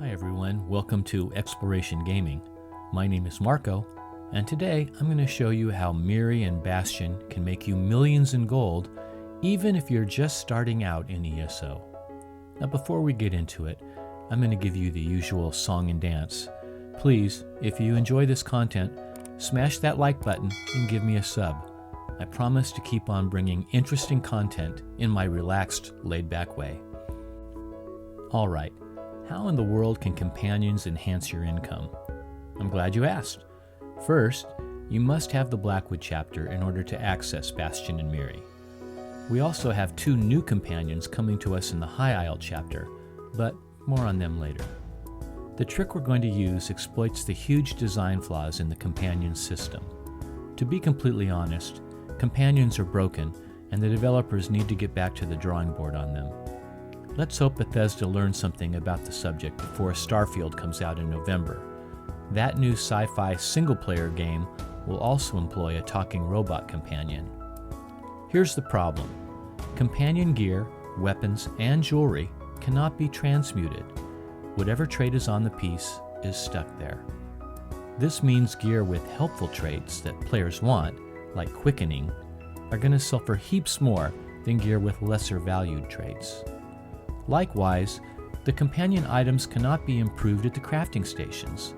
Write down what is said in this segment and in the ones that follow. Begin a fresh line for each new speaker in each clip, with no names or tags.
Hi everyone, welcome to Exploration Gaming. My name is Marco, and today I'm going to show you how Miri and Bastion can make you millions in gold, even if you're just starting out in ESO. Now before we get into it, I'm going to give you the usual song and dance. Please, if you enjoy this content, smash that like button and give me a sub. I promise to keep on bringing interesting content in my relaxed, laid-back way. Alright. How in the world can companions enhance your income? I'm glad you asked. First, you must have the Blackwood chapter in order to access Bastion and Miri. We also have 2 new companions coming to us in the High Isle chapter, but more on them later. The trick we're going to use exploits the huge design flaws in the companion system. To be completely honest, companions are broken, and the developers need to get back to the drawing board on them. Let's hope Bethesda learns something about the subject before Starfield comes out in November. That new sci-fi single-player game will also employ a talking robot companion. Here's the problem. Companion gear, weapons, and jewelry cannot be transmuted. Whatever trait is on the piece is stuck there. This means gear with helpful traits that players want, like quickening, are going to suffer heaps more than gear with lesser valued traits. Likewise, the companion items cannot be improved at the crafting stations,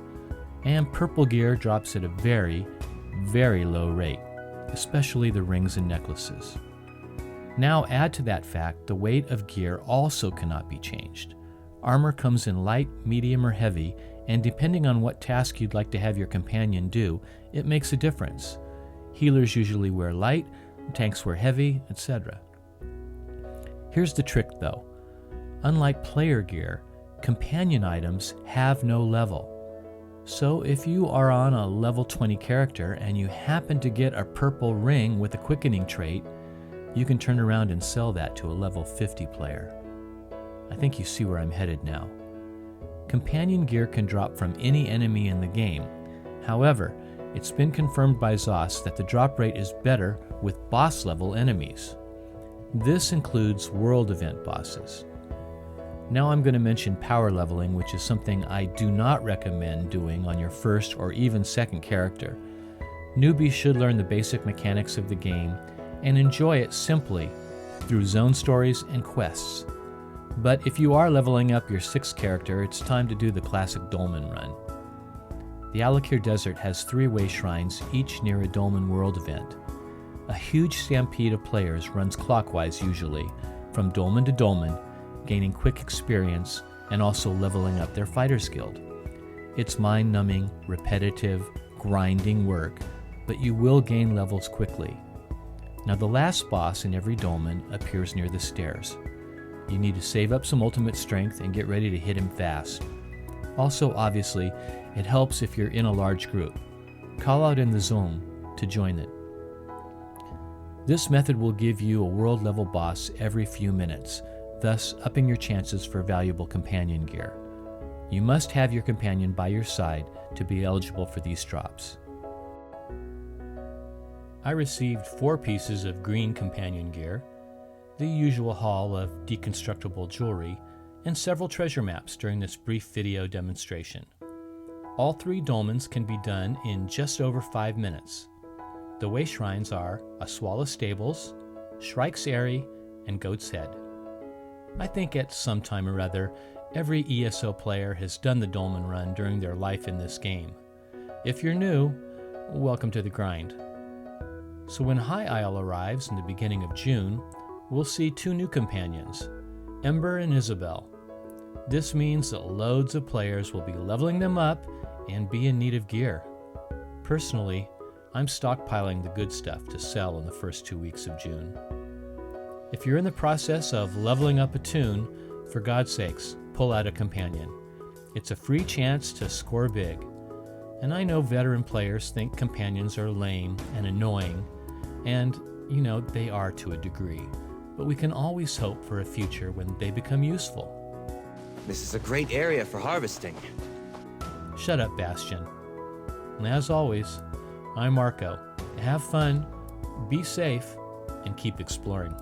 and purple gear drops at a very, very low rate, especially the rings and necklaces. Now add to that fact the weight of gear also cannot be changed. Armor comes in light, medium, or heavy, and depending on what task you'd like to have your companion do, it makes a difference. Healers usually wear light, tanks wear heavy, etc. Here's the trick though. Unlike player gear, companion items have no level. So if you are on a level 20 character and you happen to get a purple ring with a quickening trait, you can turn around and sell that to a level 50 player. I think you see where I'm headed now. Companion gear can drop from any enemy in the game. However, it's been confirmed by ZOS that the drop rate is better with boss level enemies. This includes world event bosses. Now I'm going to mention power leveling, which is something I do not recommend doing on your first or even second character. Newbies should learn the basic mechanics of the game and enjoy it simply through zone stories and quests. But if you are leveling up your 6th character, it's time to do the classic Dolmen run. The Alakir Desert has 3 way shrines, each near a Dolmen world event. A huge stampede of players runs clockwise usually, from Dolmen to Dolmen, gaining quick experience and also leveling up their fighter's guild. It's mind-numbing, repetitive, grinding work, but you will gain levels quickly. Now the last boss in every Dolmen appears near the stairs. You need to save up some ultimate strength and get ready to hit him fast. Also, obviously, it helps if you're in a large group. Call out in the zone to join it. This method will give you a world level boss every few minutes, thus upping your chances for valuable companion gear. You must have your companion by your side to be eligible for these drops. I received 4 pieces of green companion gear, the usual haul of deconstructible jewelry, and several treasure maps during this brief video demonstration. All 3 dolmens can be done in just over 5 minutes. The way shrines are Aswala Stables, Shrike's Eyrie, and Goat's Head. I think at some time or other, every ESO player has done the Dolmen run during their life in this game. If you're new, welcome to the grind. So when High Isle arrives in the beginning of June, we'll see 2 new companions, Ember and Isabel. This means that loads of players will be leveling them up and be in need of gear. Personally, I'm stockpiling the good stuff to sell in the first 2 weeks of June. If you're in the process of leveling up a toon, for God's sakes, pull out a companion. It's a free chance to score big. And I know veteran players think companions are lame and annoying, and, they are to a degree. But we can always hope for a future when they become useful.
This is a great area for harvesting.
Shut up, Bastion. And as always, I'm Marco. Have fun, be safe, and keep exploring.